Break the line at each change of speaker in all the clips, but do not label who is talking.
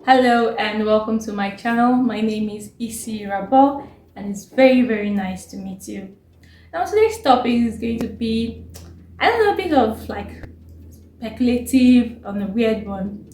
Hello and welcome to my channel. My name is Isi Rabo and it's very nice to meet you. Now today's topic is going to be, I don't know, a bit of like speculative on a weird one,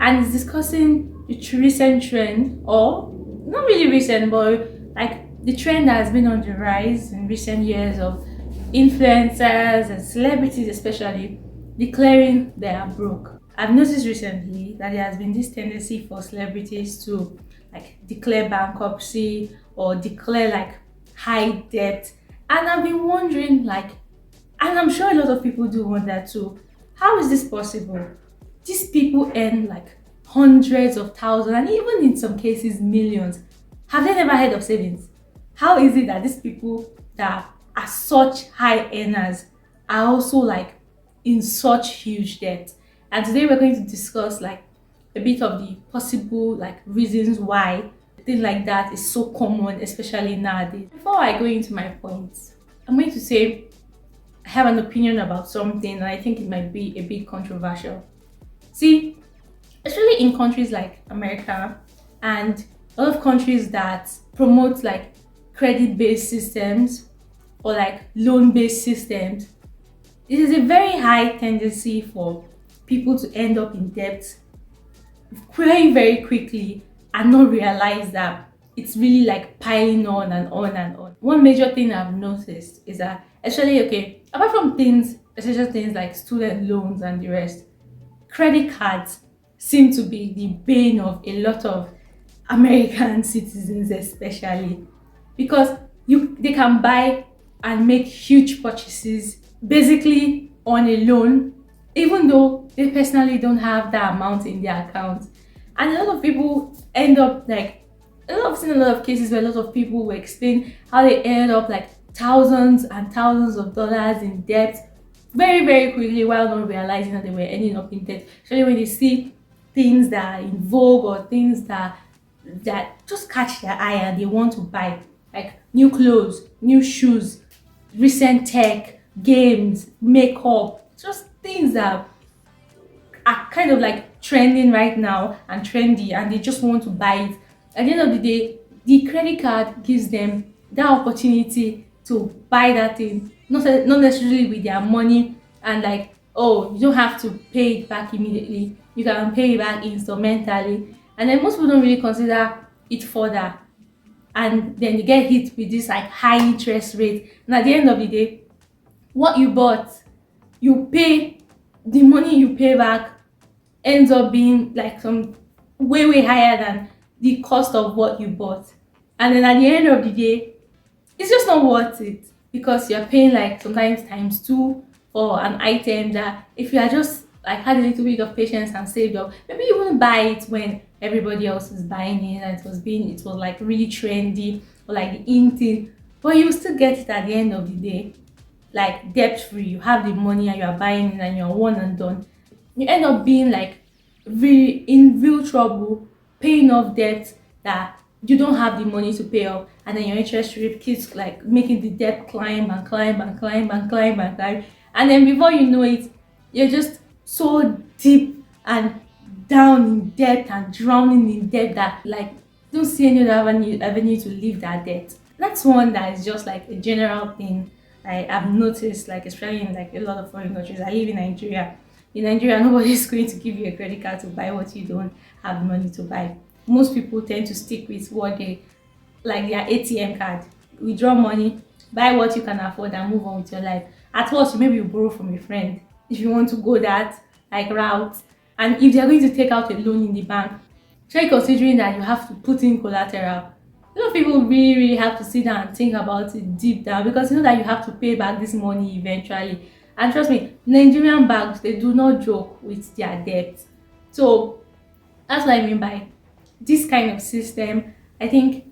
and it's discussing the recent trend, or not really recent, but like the trend that has been on the rise in recent years of influencers and celebrities especially declaring they are broke. I've noticed recently that there has been this tendency for celebrities to like declare bankruptcy or declare like high debt, and I've been wondering like, and I'm sure a lot of people do wonder too, how is this possible? These people earn like hundreds of thousands and even in some cases millions. Have they never heard of savings? How is it that these people that are such high earners are also like in such huge debt? And today we're going to discuss like a bit of the possible like reasons why things like that is so common, especially nowadays. Before I go into my points, I'm going to say I have an opinion about something and I think it might be a bit controversial. See, especially in countries like America and a lot of countries that promote like credit-based systems or like loan-based systems, it is a very high tendency for people to end up in debt very quickly and not realize that it's really like piling on and on and on. One major thing I've noticed is that, especially okay, apart from things, essential things like student loans and the rest, credit cards seem to be the bane of a lot of American citizens, especially because they can buy and make huge purchases basically on a loan, even though they personally don't have that amount in their account. And a lot of people end up like, I've seen a lot of cases where a lot of people will explain how they end up like thousands and thousands of dollars in debt very quickly while not realizing that they were ending up in debt. Especially when they see things that are in vogue or things that just catch their eye and they want to buy, like new clothes, new shoes, recent tech, games, makeup, just things that are kind of like trending right now and trendy and they just want to buy it. At the end of the day, the credit card gives them that opportunity to buy that thing, not necessarily with their money, and like, oh, you don't have to pay it back immediately. You can pay it back instrumentally. And then most people don't really consider it further. And then you get hit with this like high interest rate. And at the end of the day, what you bought, you pay the money you pay back ends up being like some way higher than the cost of what you bought. And then at the end of the day, it's just not worth it because you're paying like sometimes times two for an item that if you had just like had a little bit of patience and saved up, maybe you wouldn't buy it when everybody else is buying it and it was like really trendy or like the in thing, but you still get it at the end of the day, like debt free. You have the money and you are buying it and you're one and done. You end up being like really in real trouble, paying off debt that you don't have the money to pay off, and then your interest rate keeps like making the debt climb and climb and climb and climb and climb, and then before you know it, you're just so deep and down in debt and drowning in debt that like don't see any other avenue to leave that debt. That's one that is just like a general thing I've noticed, like especially in like a lot of foreign countries. I live in Nigeria. In Nigeria, nobody's going to give you a credit card to buy what you don't have the money to buy. Most people tend to stick with what they like their ATM card. Withdraw money, buy what you can afford, and move on with your life. At first, maybe you borrow from a friend if you want to go that like route. And if they're going to take out a loan in the bank, try considering that you have to put in collateral. A lot of people really have to sit down and think about it deep down because you know that you have to pay back this money eventually. And trust me, Nigerian banks, they do not joke with their debt. So that's what I mean by this kind of system. I think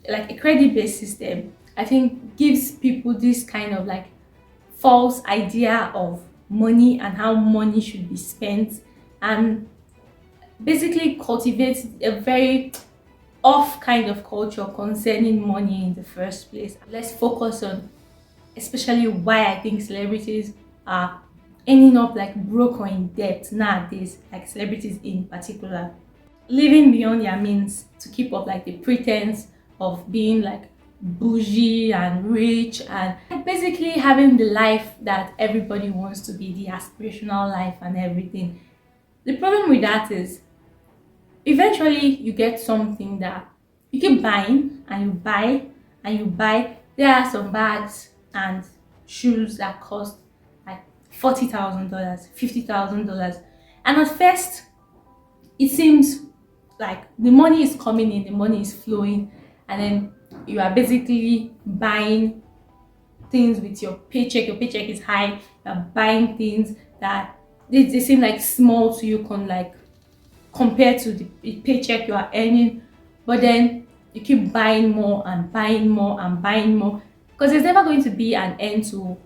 like a credit-based system, I think gives people this kind of like false idea of money and how money should be spent, and basically cultivates a very off kind of culture concerning money in the first place. Let's focus on especially why I think celebrities are ending up like broke or in debt nowadays, like celebrities in particular. living beyond their means to keep up like the pretense of being like bougie and rich and basically having the life that everybody wants to be, the aspirational life and everything. The problem with that is eventually you get something that you keep buying and you buy and you buy. There are some bags and shoes that cost like $40,000, $50,000, and at first it seems like the money is coming in, the money is flowing, and then you are basically buying things with your paycheck. Your paycheck is high, you're buying things that they seem like small to you, like compared to the paycheck you are earning, but then you keep buying more and buying more and buying more because there's never going to be an end to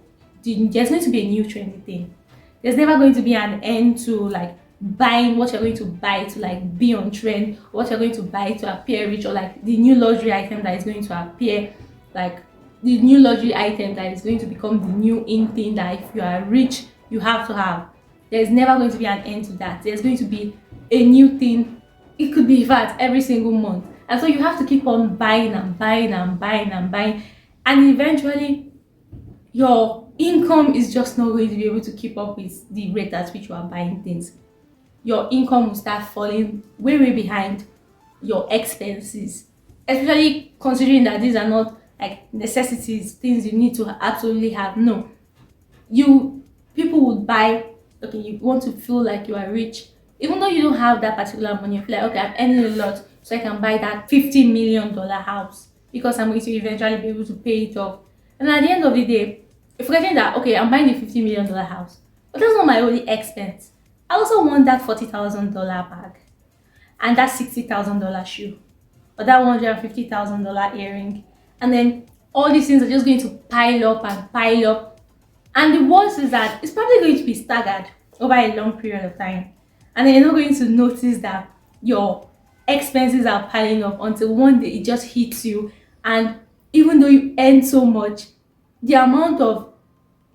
there's going to be a new trendy thing. There's never going to be an end to like buying what you're going to buy to like be on trend, what you're going to buy to appear rich, or like the new luxury item that is going to appear, like the new luxury item that is going to become the new in thing that if you are rich you have to have. There's never going to be an end to that. There's going to be a new thing. It could be, in fact, every single month. And so you have to keep on buying and buying and buying and buying. And eventually, your income is just not going to be able to keep up with the rate at which you are buying things. Your income will start falling way, way behind your expenses. Especially considering that these are not like necessities, things you need to absolutely have. No. People would buy, okay, you want to feel like you are rich even though you don't have that particular money. You feel like, okay, I'm earning a lot so I can buy that $50 million house because I'm going to eventually be able to pay it off. And at the end of the day, you're forgetting that, okay, I'm buying the $50 million house, but that's not my only expense. I also want that $40,000 bag and that $60,000 shoe or that $150,000 earring, and then all these things are just going to pile up and pile up. And the worst is that it's probably going to be staggered over a long period of time. And then you're not going to notice that your expenses are piling up until one day it just hits you. And even though you earn so much, the amount of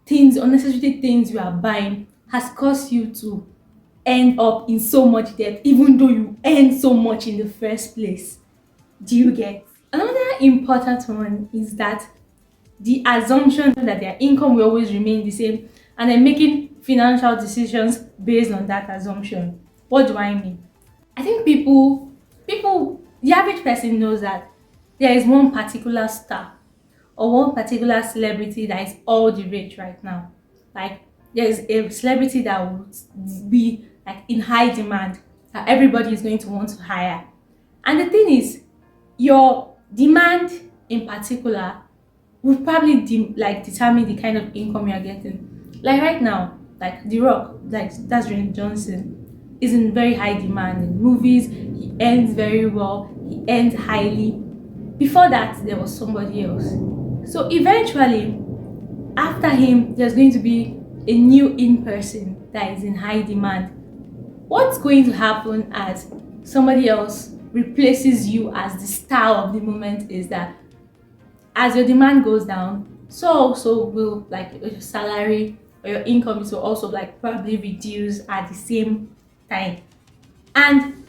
things, unnecessary things you are buying has caused you to end up in so much debt, even though you earned so much in the first place. Do you get? Another important one is that the assumption that their income will always remain the same and then making financial decisions based on that assumption. What do I mean? I think the average person knows that there is one particular star or one particular celebrity that is all the rage right now. Like there's a celebrity that would be like in high demand that everybody is going to want to hire. And the thing is, your demand in particular will probably determine the kind of income you're getting. Like right now, like The Rock, like that's Dwayne Johnson, is in very high demand in movies. He earns very well. He earns highly. Before that, there was somebody else. So eventually, after him, there's going to be a new in person that is in high demand. What's going to happen as somebody else replaces you as the star of the moment is that as your demand goes down, so also will like your salary or your income will also like probably reduce at the same time. And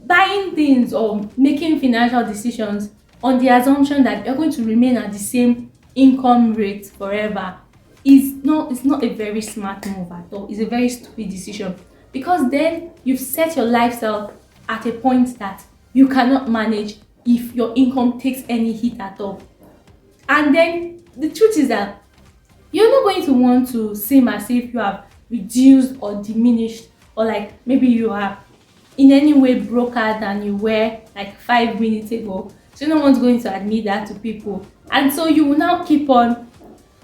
buying things or making financial decisions on the assumption that you're going to remain at the same income rate forever it's not a very smart move at all. It's a very stupid decision because then you've set your lifestyle at a point that you cannot manage if your income takes any hit at all. And then the truth is that you're not going to want to seem as if you have reduced or diminished, or like maybe you are in any way broker than you were like 5 minutes ago. So no one's going to admit that to people. And so you will now keep on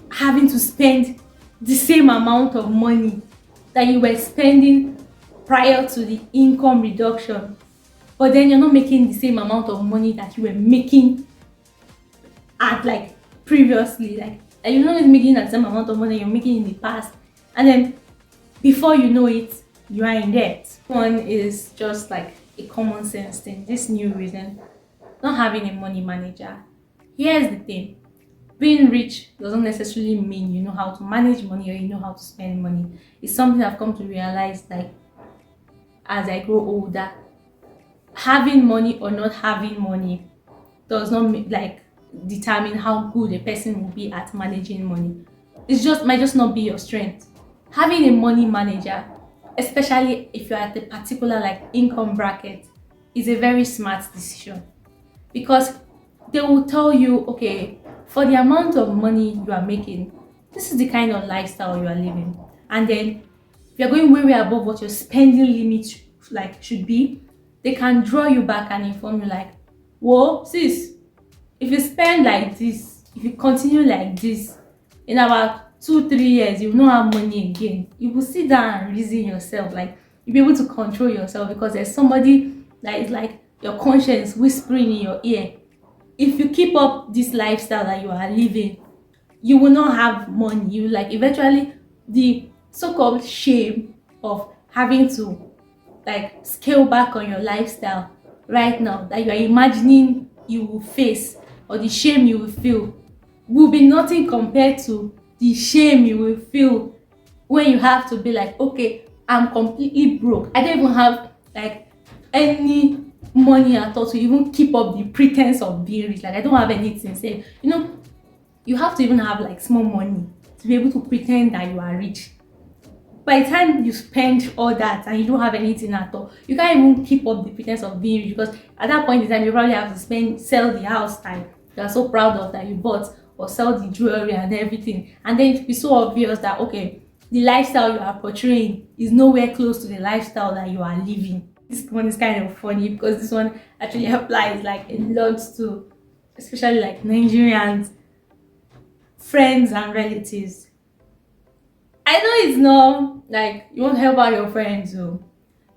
having to spend the same amount of money that you were spending prior to the income reduction. But then you're not making the same amount of money that you were making at like previously. Like you're not making that same amount of money you're making in the past. And then before you know it, you are in debt. One is just like a common sense thing. This new reason, not having a money manager. Here's the thing. Being rich doesn't necessarily mean you know how to manage money or you know how to spend money. It's something I've come to realize like as I grow older. having money or not having money does not determine how good a person will be at managing money. It's just might just not be your strength. Having a money manager, especially if you're at a particular like income bracket, is a very smart decision, because they will tell you, okay, for the amount of money you are making, this is the kind of lifestyle you are living. And then if you're going way above what your spending limit should be, they can draw you back and inform you like, whoa, sis, if you spend like this, if you continue like this, in about 2 3 years, you will not have money again. You will sit down and reason yourself, like you'll be able to control yourself, because there's somebody that is like your conscience whispering in your ear, if you keep up this lifestyle that you are living, you will not have money. You like eventually the so-called shame of having to like scale back on your lifestyle right now that you are imagining you will face, or the shame you will feel, will be nothing compared to the shame you will feel when you have to be like, okay, I'm completely broke, I don't even have like any money at all to even keep up the pretense of being rich, like I don't have anything. Say, you have to even have like small money to be able to pretend that you are rich. By the time you spend all that and you don't have anything at all, you can't even keep up the pretense of being rich, because at that point in time you probably have to sell the house that you are so proud of that you bought, or sell the jewelry and everything, and then it be so obvious that okay, the lifestyle you are portraying is nowhere close to the lifestyle that you are living. This one is kind of funny, because this one actually applies like a lot to especially like Nigerians, friends and relatives. I know it's not like you want to help out your friends, or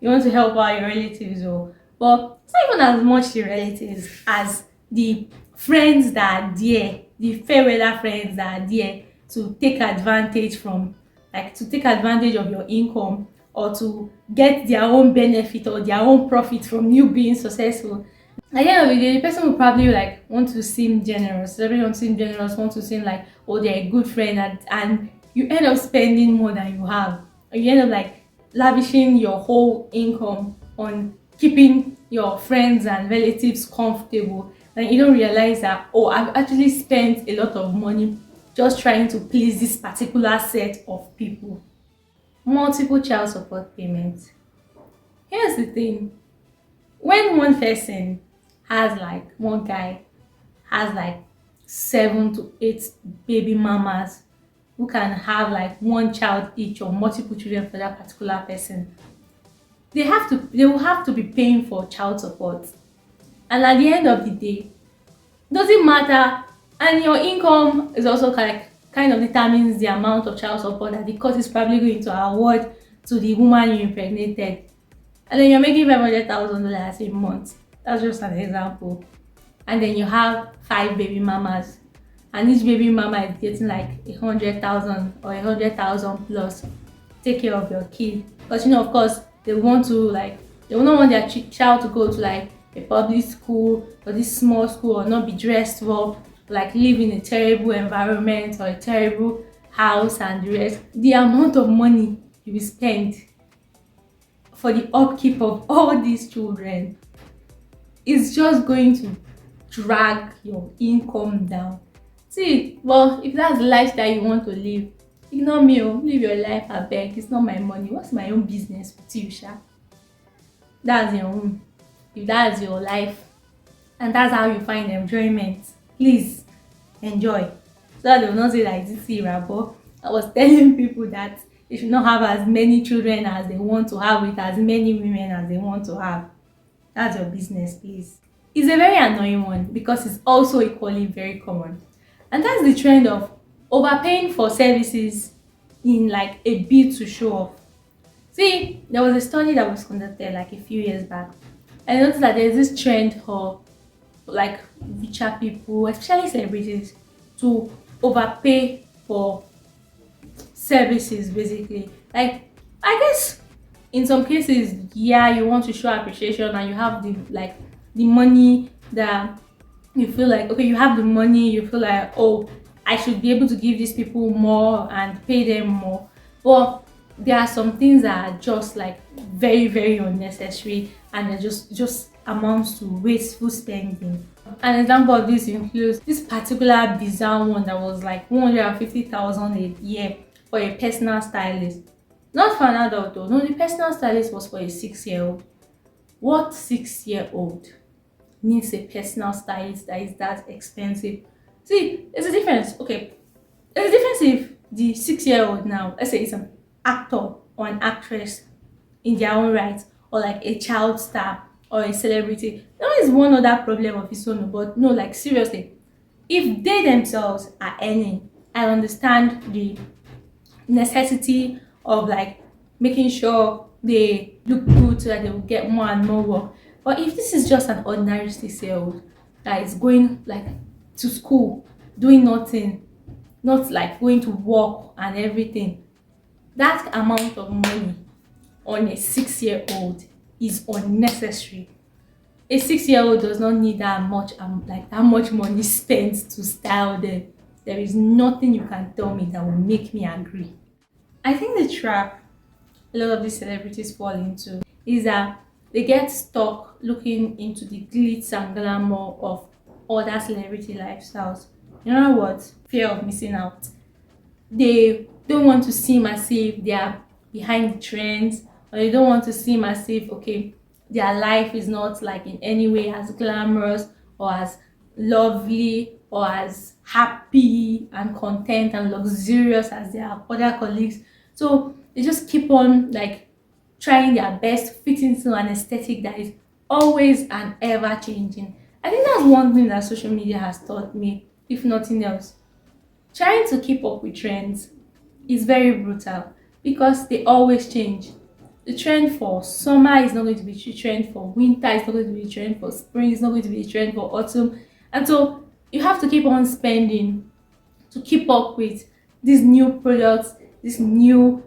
you want to help out your relatives, or but it's not even as much the relatives as the friends that are there, the fair weather friends that are there to take advantage from, like to take advantage of your income, or to get their own benefit or their own profit from you being successful. At the end of the day, the person will probably like want to seem generous. Everyone want to seem generous, want to seem like, oh, they're a good friend, and you end up spending more than you have. Or you end up like lavishing your whole income on keeping your friends and relatives comfortable. And you don't realize that, oh, I've actually spent a lot of money just trying to please this particular set of people. Multiple child support payments. Here's the thing. When one guy has like 7 to 8 baby mamas who can have like one child each or multiple children for that particular person, they will have to be paying for child support. And at the end of the day, doesn't matter, and your income is also kind of determines the amount of child support that the court is probably going to award to the woman you impregnated. And then you're making $500,000 a month. That's just an example. And then you have 5 baby mamas, and each baby mama is getting like 100,000 or 100,000 plus. Take care of your kid, because of course they will not want their child to go to like a public school or this small school, or not be dressed well, like live in a terrible environment or a terrible house, and the rest. The amount of money you will spend for the upkeep of all these children is just going to drag your income down. See, well, if that's the lifestyle you want to live, ignore me, live your life, abeg. It's not my money. What's my own business with you, sha? That's your own. If that's your life and that's how you find enjoyment, please enjoy, so that they will not say that it's Rabo. I was telling people that they should not have as many children as they want to have, with as many women as they want to have. That's your business, please. It's a very annoying one, because it's also equally very common. And that's the trend of overpaying for services in like a bid to show off. See, there was a study that was conducted like a few years back. I noticed that there's this trend for like richer people, especially celebrities, to overpay for services basically. Like, I guess in some cases, yeah, you want to show appreciation and you have the money that you feel like, okay, you have the money, you feel like, oh, I should be able to give these people more and pay them more. But there are some things that are just like very, very unnecessary, and they're just amounts to wasteful spending. An example of this includes this particular bizarre one that was like 150,000 a year for a personal stylist. Not for an adult though. No, the personal stylist was for a 6-year-old. What 6-year-old needs a personal stylist that is that expensive? See, there's a difference. Okay, there's a difference if the 6-year-old now, let's say it's an actor or an actress in their own right, or like a child star or a celebrity. There is one other problem of its own, but no, like seriously, if they themselves are earning, I understand the necessity of like making sure they look good so that they will get more and more work. But if this is just an ordinary 6-year-old that is going like to school, doing nothing, not like going to work and everything, that amount of money on a 6-year-old is unnecessary. A 6-year-old does not need that much like that much money spent to style them. There is nothing you can tell me that will make me agree. I think the trap a lot of these celebrities fall into is that they get stuck looking into the glitz and glamour of other celebrity lifestyles. You know what? Fear of missing out. They don't want to seem as if they are behind the trends, or they don't want to seem as if okay, their life is not like in any way as glamorous or as lovely or as happy and content and luxurious as their other colleagues. So they just keep on like trying their best fit into an aesthetic that is always and ever changing. I think that's one thing that social media has taught me, if nothing else. Trying to keep up with trends is very brutal because they always change. The trend for summer is not going to be the trend for winter, it's not going to be the trend for spring, it's not going to be the trend for autumn. And so you have to keep on spending to keep up with these new products, these new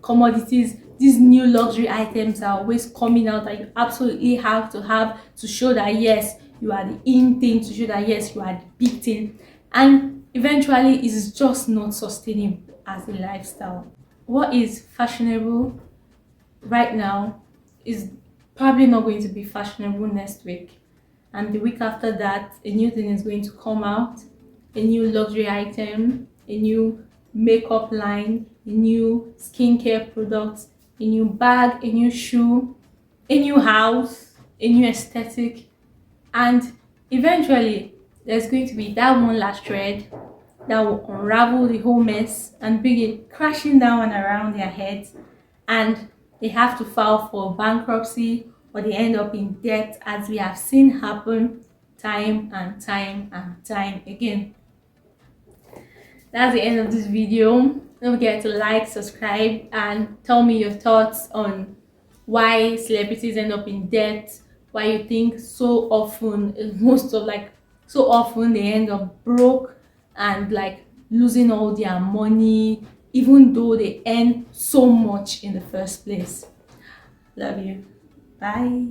commodities, these new luxury items are always coming out that you absolutely have to show that yes, you are the in thing, to show that yes, you are the big thing. And eventually it's just not sustainable as a lifestyle. What is fashionable right now is probably not going to be fashionable next week, and the week after that a new thing is going to come out, a new luxury item, a new makeup line, a new skincare product, a new bag, a new shoe, a new house, a new aesthetic, and eventually there's going to be that one last thread that will unravel the whole mess and bring it crashing down around their heads, and they have to file for bankruptcy or they end up in debt, as we have seen happen time and time and time again. That's the end of this video. Don't forget to like, subscribe, and tell me your thoughts on why celebrities end up in debt, why you think so often, so often they end up broke and like losing all their money even though they earn so much in the first place. Love you. Bye.